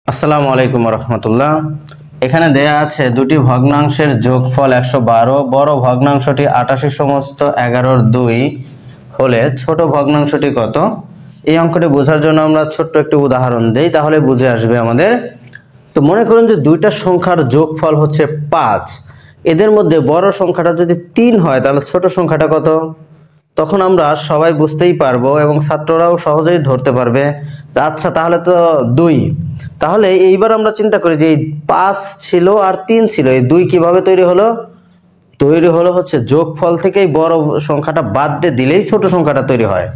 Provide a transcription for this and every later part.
আসসালামু আলাইকুম রহমতুল্লাহ। এখানে দেয়া আছে দুটি ভগ্নাংশের যোগফল 112, বড় ভগ্নাংশটি 88 সমস্ত 11/2 হলে ছোট ভগ্নাংশটি কত? এই অঙ্কটি বোঝার জন্য আমরা ছোট্ট একটি উদাহরণ দেই, তাহলে বুঝে আসবে আমাদের। তো মনে করুন যে দুইটা সংখ্যার যোগফল হচ্ছে 5, এদের মধ্যে বড় সংখ্যাটা যদি 3 হয় তাহলে ছোট সংখ্যাটা কত? তখন আমরা সবাই বুঝতেই পারবো এবং ছাত্ররাও সহজেই ধরতে পারবে। আচ্ছা, তাহলে তো 2। তাহলে এইবার আমরা চিন্তা করি যে 5 ছিল আর 3 ছিল, এই 2 কিভাবে তৈরি হলো? তৈরি হলো হচ্ছে যোগফল থেকেই বড় সংখ্যাটা বাদ দিয়ে দিলেই ছোট সংখ্যাটা তৈরি হয়।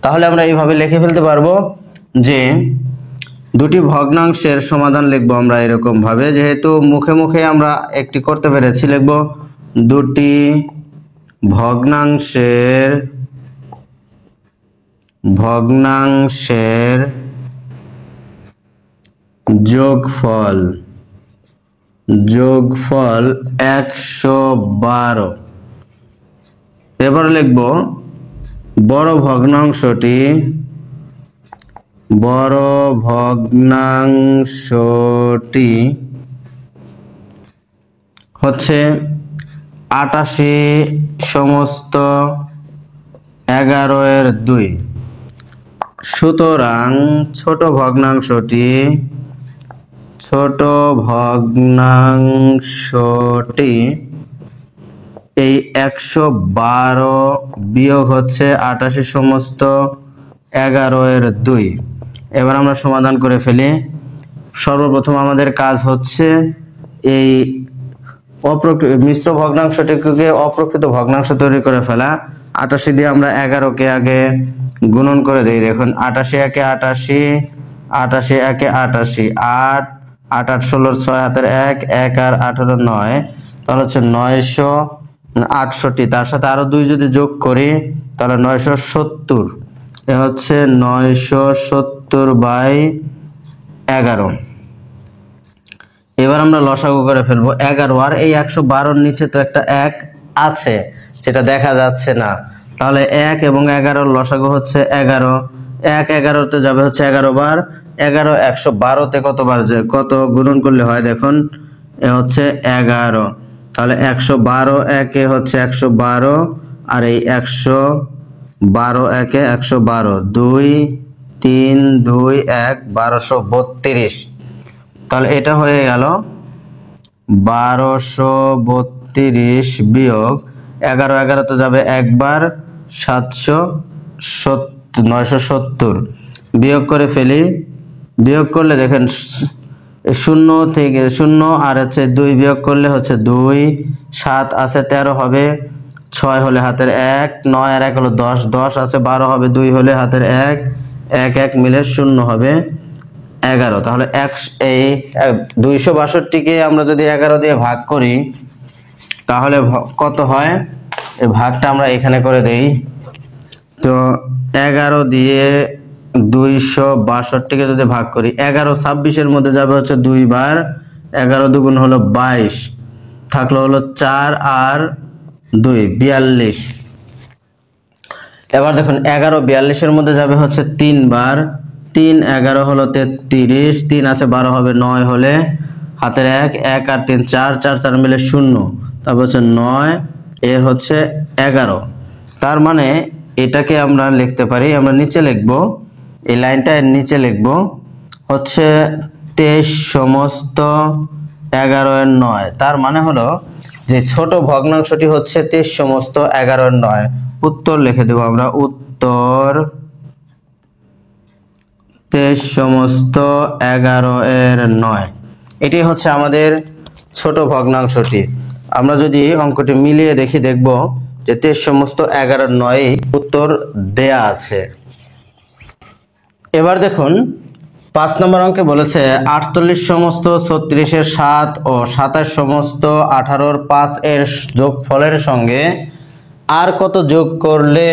তাহলে আমরা এইভাবে লিখে ফেলতে পারবো যে দুটি ভগ্নাংশের সমাধান লিখবো আমরা এরকম ভাবে, যেহেতু মুখে মুখে আমরা একটি করতে পেরেছি, লিখবো দুটি ভগ্নাংশের যোগফল 112। এবার লিখব বড় ভগ্নাংশটি হচ্ছে 88 সমস্ত 11/2। সুতরাং ছোট ভগ্নাংশটি এই 112 বিয়োগ হচ্ছে 88 সমস্ত 11/2। এবার আমরা সমাধান করে ফেলি। সর্বপ্রথম আমাদের কাজ হচ্ছে এই মিশ্র ভগ্নাংশটিকে অপ্রকৃত ভগ্নাংশ তৈরি করে ফেলা। 88 দিয়ে আমরা 11কে আগে গুণন করে দেই। দেখুন 88 একে 88, 88 একে 88, 8 8 8 16 6 হাতের 1 1 আর 18 9, তাহলে হচ্ছে 968। তার সাথে আরো 2 যদি যোগ করি তাহলে 970। এ হচ্ছে 970/11। এবার আমরা লসাগু করে ফেলবো 11 আর এই 112-র নিচে তো একটা 1 আছে, যেটা দেখা যাচ্ছে না। তাহলে 1 এবং 11-র লসাগু হচ্ছে 11। 1 11-তে যাবে হচ্ছে 11 বার। 11 112-তে কতবার যায়, কত গুণন করলে হয় দেখুন, এ হচ্ছে 11। তাহলে 112 একে হচ্ছে 112, আর এই 112 একে 112, 2 3 2 1 1232। তাহলে এটা হয়ে গেল 1232 বিয়োগ 11 11-তে যাবে একবার, 970 বিয়োগ করে ফেলি। বিয়োগ করলে দেখেন 0 থেকে 0 আর হচ্ছে 2 বিয়োগ করলে হচ্ছে 2, 7 আছে 13 হবে, 6 হলে হাতের 1, 9 আর 1 হলো 10, 10 আছে 12 হবে, 2 হলে হাতের 1, 1 1 মিলে 0 হবে 11। তাহলে এই 262-কে আমরা যদি 11 দিয়ে ভাগ করি তাহলে কত হয়? এই ভাগটা আমরা এখানে করে দেই। তো 11 দিয়ে 262-কে যদি ভাগ করি, 11 26-এর মধ্যে যাবে হচ্ছে 2 বার, 11 দুগুণ হলো 22, থাকলো হলো 4 আর 2 42। এবার দেখুন 11 42-এর মধ্যে যাবে হচ্ছে 3 বার, 3 11 হলো 33, 3 আছে 12 হবে, 9 হলে হাতের 1 1 আর 3 4, 4 4 মিলে 0, তারপর হচ্ছে 9, এর হচ্ছে 11। তার মানে এটাকে আমরা লিখতে পারি, আমরা নিচে লিখব, এই লাইনটা এর নিচে লিখব হচ্ছে 23 সমস্ত 11/9। তার মানে হলো যে ছোট ভগ্নাংশটি হচ্ছে 23 সমস্ত 11/9। উত্তর লিখে দেব আমরা, উত্তর 23 সমস্ত 11/9। এটি হচ্ছে আমাদের ছোট ভগ্নাংশটি। আমরা যদি অঙ্কটি মিলিয়ে দেখি, দেখব যে 23 সমস্ত 11/9 উত্তর দেয়া আছে। এবার দেখুন 5 নম্বর অঙ্কে বলেছে 48 সমস্ত 36-এর 7 ও 27 সমস্ত 18-র 5 এর যোগফলের সঙ্গে আর কত যোগ করলে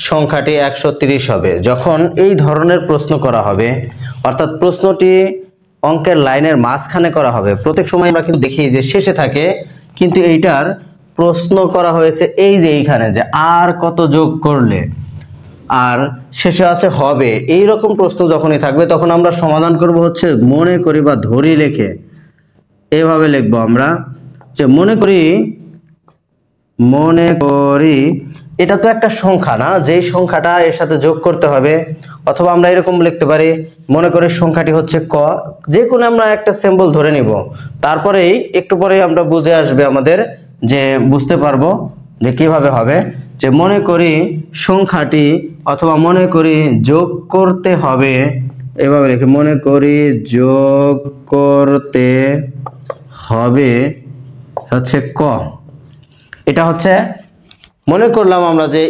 সংখ্যাটি 130 হবে। যখন এই ধরনের প্রশ্ন করা হবে, অর্থাৎ প্রশ্নটি অঙ্কের লাইনের মাঝখানে করা হবে, প্রত্যেক সময় আমরা কিন্তু দেখি যে শেষে থাকে, কিন্তু এইটার প্রশ্ন করা হয়েছে এই যে এইখানে, যে আর কত যোগ করলে আর শেষে আছে হবে, এই রকম প্রশ্ন যখনই থাকবে তখন আমরা সমাধান করব হচ্ছে মনে করি বা ধরি লিখে। এভাবে লিখবো আমরা যে মনে করি এটা তো একটা সংখ্যা না, যেই সংখ্যাটা এর সাথে যোগ করতে হবে। অথবা আমরা এরকম লিখতে পারি মনে করি সংখ্যাটি হচ্ছে ক, যে কোনো আমরা একটা সিম্বল ধরে নিব, তারপরেই একটু পরে আমরা বুঝে আসবে আমাদের, যে বুঝতে পারবো যে কিভাবে হবে। যে মনে করি সংখ্যাটি অথবা মনে করি যোগ করতে হবে, এভাবে লিখি মনে করি যোগ করতে হবে হচ্ছে ক। এটা হচ্ছে মনে করলাম আমরা যে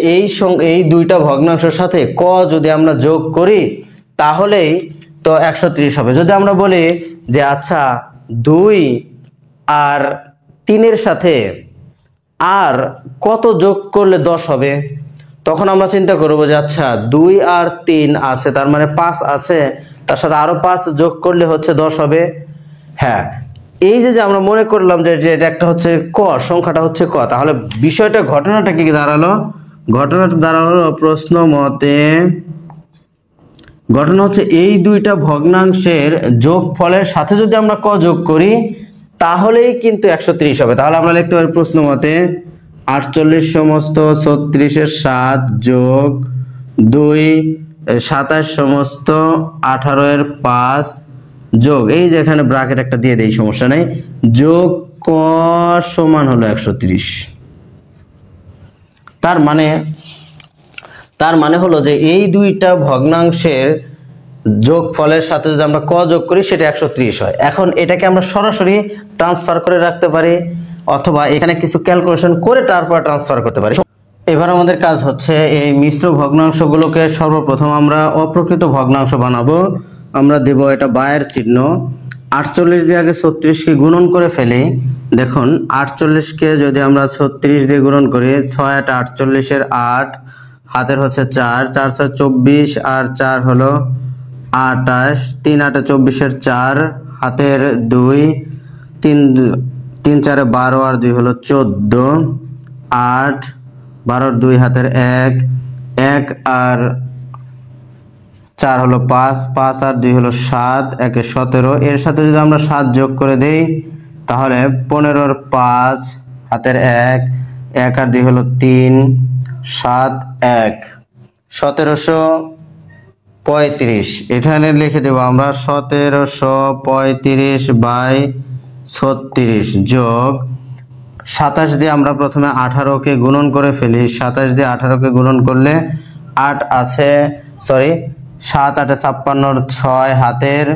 এই দুইটা ভগ্নাংশের সাথে ক যদি আমরা যোগ করি তাহলেই তো 130 হবে। যদি আমরা বলি যে আচ্ছা 2 আর 3 সাথে আর কত যোগ করলে 10 হবে, তখন আমরা চিন্তা করব যে আচ্ছা 2 আর 3 আছে, তার মানে 5 আছে, তার সাথে আরো 5 যোগ করলে হচ্ছে 10 হবে। হ্যাঁ, এই যে আমরা মনে করলাম যে এটা একটা হচ্ছে ক, সংখ্যাটা হচ্ছে ক, তাহলে বিষয়টা ঘটনাটা কি দাঁড়ালো? ঘটনাটা দাঁড়ালো প্রশ্ন মতে, ঘটনা হচ্ছে এই দুইটা ভগ্নাংশের যোগফলের সাথে যদি আমরা ক যোগ করি তাহলেই কিন্তু 130 হবে। তাহলে আমরা লিখতে পারি প্রশ্ন মতে 48 সমস্ত 36 7 যোগ 2 27 সমস্ত 18 5 যোগ, এই যে এখানে ব্র্যাকেট একটা দিয়ে দেই, সমস্যা নেই, যোগ ক সমান হলো 130। তার মানে হলো যে এই দুইটা ভগ্নাংশের যোগফলের সাথে যদি আমরা ক যোগ করি সেটা 130 হয়। এখন এটাকে আমরা সরাসরি ট্রান্সফার করে রাখতে পারি, অথবা এখানে কিছু ক্যালকুলেশন করে তারপর ট্রান্সফার করতে পারি। এবার আমাদের কাজ হচ্ছে এই মিশ্র ভগ্নাংশগুলোকে সর্বপ্রথম আমরা অপ্রকৃত ভগ্নাংশ বানাবো। আমরা দেব এটা বায়ের চিহ্ন। 48 দিয়ে আগে 36কে গুণন করে ফেলি। দেখুন 48কে যদি আমরা 36 দিয়ে গুণন করি, 6 8 48 এর 8, হাতের হচ্ছে 4, 4 4 24 আর 4 হলো 28, 3 8 24 এর 4, হাতের 2, 3 3 4 12 আর 2 হলো 14, 8 12 2 হাতের 1, 1 আর 4 হলো 5, 5 আর 2 হলো 7, 1 17, এর সাথে যদি আমরা 7 যোগ করে দেই তাহলে 15 আর 5 হাতের 1, 1 আর 2 হলো 3, 7 1 1735। এখানে লিখে দেব আমরা 1735 বাই 36 যোগ 27 দিয়ে আমরা প্রথমে 18কে গুণন করে ফেলি। 27 দিয়ে 18কে গুণন করলে 8 আছে, 7 8 56 6 হাতের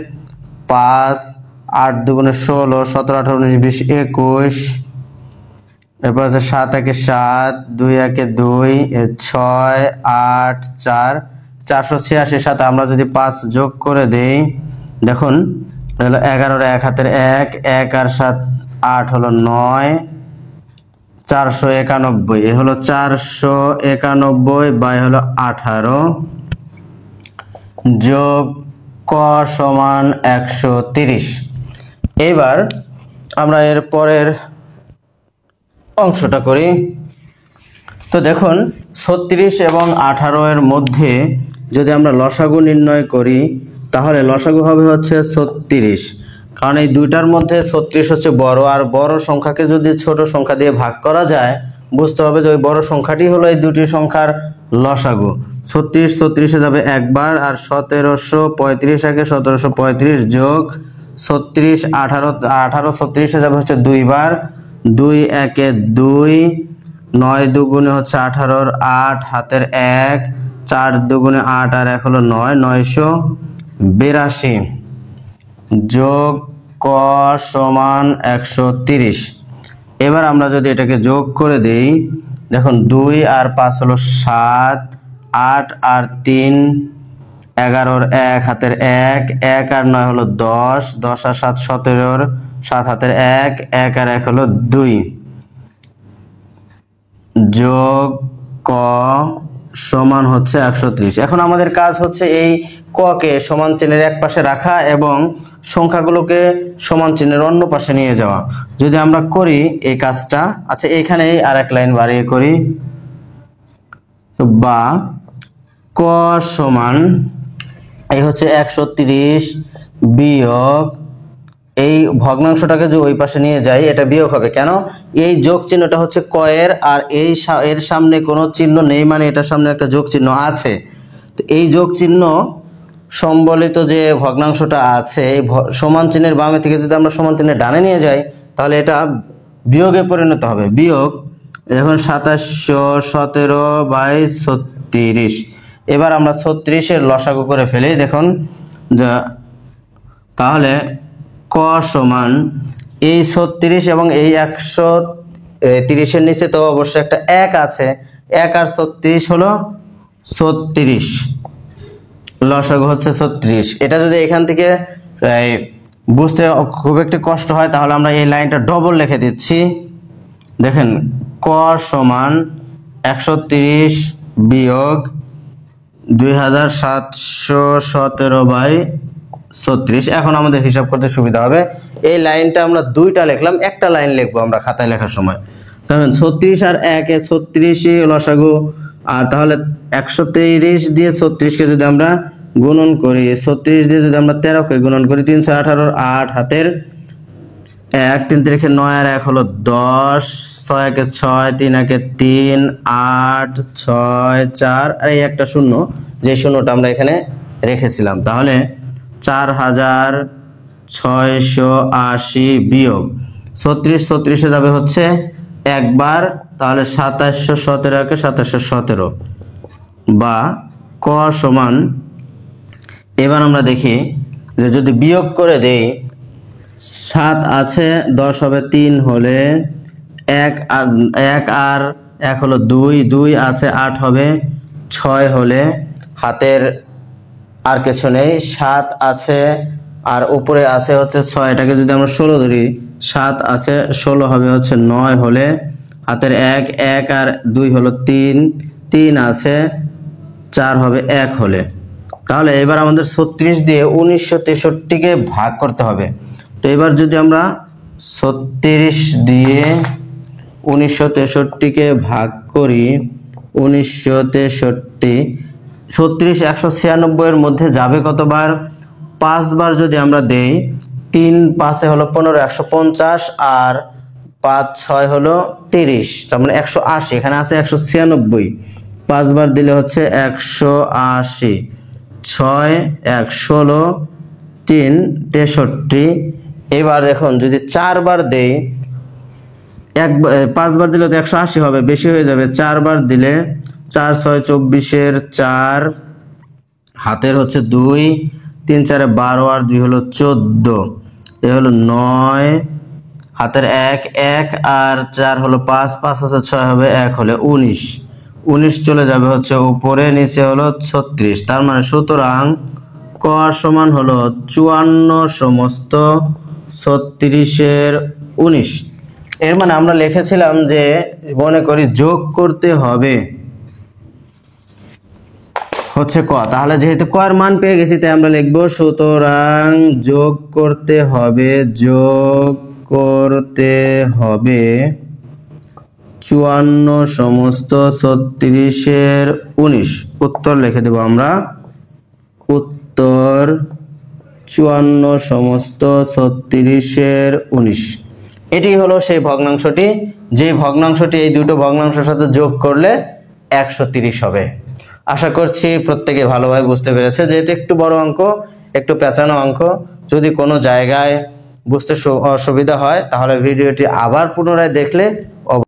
5, 8 2 16, 17 18 19 20 21, এরপর আছে 7 1 7, 2 1 2, 6 8 4, 486 সাথে আমরা যদি 5 যোগ করে দেই, দেখুন হলো 11 1 হাতের 1, 1 আর 7 8 হলো 9, 491, এ হলো 491 বাই হলো 18 যোগ ক সমান 130। এবার আমরা এর পরের অংশটা করি। তো দেখুন 36 এবং 18 এর মধ্যে যদি আমরা লসাগু নির্ণয় করি তাহলে লসাগু হবে হচ্ছে 36, কারণ এই দুইটার মধ্যে 36 হচ্ছে বড়, আর বড় সংখ্যাকে যদি ছোট সংখ্যা দিয়ে ভাগ করা যায় বুঝতে হবে যে ওই বড় সংখ্যাটি হলো এই দুটি সংখ্যার লসাগু। 36 36 যাবে একবার, আর 1735 আগে 1735 যোগ 36 18 18 36 যাবে হচ্ছে দুইবার, 2 1 2, 9 2 গুণে হচ্ছে 18 8 হাতের 1, 4 2 গুণে 8 আর 1 হলো 9, 982 যোগ ক সমান 130। এবার আমরা যদি এটাকে যোগ করে দেই, দেখুন 2 আর 5 হলো 7, 8 আর 3 11 1 হাতের 1, 1 আর 9 হলো 10, 10 আর 7 17, 7 হাতের 1, 1 আর 1 হলো 2 যোগ ক সমান হচ্ছে 130। এখন আমাদের কাজ হচ্ছে এই ক কে সমান চিহ্নের এক পাশে রাখা এবং সংখ্যাগুলোকে সমান চিহ্নের অন্য পাশে নিয়ে যাওয়া। যদি আমরা করি এই কাজটা, আচ্ছা এখানে আর এক লাইন বাড়িয়ে করি, তো বা ক ক সমান এই হচ্ছে 130 বিয়োগ এই ভগ্নাংশটাকে যে ওই পাশে নিয়ে যাই এটা বিয়োগ হবে কেন এই যোগ চিহ্নটা হচ্ছে ক এর আর এর সামনে কোনো চিহ্ন নেই মানে এটার সামনে একটা যোগ চিহ্ন আছে তো এই যোগ চিহ্ন সম্বলিত যে ভগ্নাংশটা আছে এই সমান চিহ্নের বামে থেকে যদি আমরা সমান চিহ্নের ডানে নিয়ে যাই তাহলে এটা বিয়োগে পরিণত হবে বিয়োগ এখন 2717/36 এবার আমরা 36 এর লসাগু করে ফেলি দেখুন তাহলে ক সমান এই 36 এবং এই 130 এর নিচে তো অবশ্যই একটা 1 আছে 1 আর 36 হলো 36 লসাগু হচ্ছে 36 এটা যদি এখান থেকে বুঝতে খুব একটু কষ্ট হয় তাহলে আমরা এই লাইনটা ডবল লিখে দিচ্ছি দেখেন ক সমান 130 বিয়োগ 2717/36 এখন আমাদের হিসাব করতে সুবিধা হবে এই লাইনটা আমরা দুইটা লিখলাম একটা লাইন লিখবো আমরা খাতায় লেখার সময় দেখেন 36 আর 1 এ 36 লসাগু আর তাহলে 123 দিয়ে 36 কে যদি আমরা গুণন করি 36 দিয়ে যদি আমরা 13 কে গুণন করি 318 8 হাতের 1 3 3 9 আর 1 হলো 10 6 একে 6 3 একে 3 8 6 4 আর এই একটা শূন্য যে শূন্যটা আমরা এখানে রেখেছিলাম তাহলে 4680 বিয়োগ 36 এ যাবে হচ্ছে একবার তাহলে 2717 কে 2717 বা ক সমান এবার আমরা দেখি যে যদি বিয়োগ করে দেই 7 আছে 10 হবে 3 হলে 1 আর 1 হলো 2 আছে 8 হবে 6 হলে হাতের আর কিছু নেই 7 আছে আর উপরে আছে হচ্ছে 6 এটাকে যদি আমরা 16 ধরি 7 আছে 16 হবে হচ্ছে 9 হলে হাতের 1 আর 2 হলো 3 আছে 4 হবে 1 হলে তাহলে এবার আমাদের 36 দিয়ে 1963 কে ভাগ করতে হবে তো এবার যদি আমরা 36 দিয়ে 1963 কে ভাগ করি 1963 36 196 এর মধ্যে যাবে কতবার 5 বার যদি আমরা দেই 3 5 হলো 15 150 আর 5 6 হলো 30 তার মানে 180 এখানে আছে 196 5 বার দিলে হচ্ছে 180 6 1 16 3 63 এবার দেখুন যদি 4 বার দেই 5 বার দিলে তো 180 হবে বেশি হয়ে যাবে 4 বার দিলে 4 6 24 এর 4 হাতের হচ্ছে 2 3 4 12 আর 2 হলো 14 এ হলো 9 হাতের 1 আর 4 হলো 5 5 আছে 6 হবে 1 হলে 19 চলে যাবে হচ্ছে উপরে নিচে হলো 36 তার মানে সুতরাং ক সমান হলো 54 সমস্ত 36 এর 19 এর মানে আমরা লিখেছিলাম যে মনে করি যোগ করতে হবে হচ্ছে ক তাহলে যেহেতু ক এর মান পেয়ে গেছি তাই আমরা লিখব সুতরাং যোগ করতে হবে 54 সমস্ত 36 এর 19 উত্তর লিখে দেব আমরা উত্তর 54 সমস্ত 36 এর 19 এটি হলো সেই ভগ্নাংশটি যে ভগ্নাংশটি এই দুটো ভগ্নাংশের সাথে যোগ করলে 130 হবে আশা করছি প্রত্যেকে ভালোভাবে বুঝতে পেরেছে যে এটা একটু বড় অঙ্ক একটু পেঁচানো অঙ্ক যদি কোনো জায়গায় বুঝতে অসুবিধা হয় তাহলে ভিডিওটি আবার পুনরায় দেখলে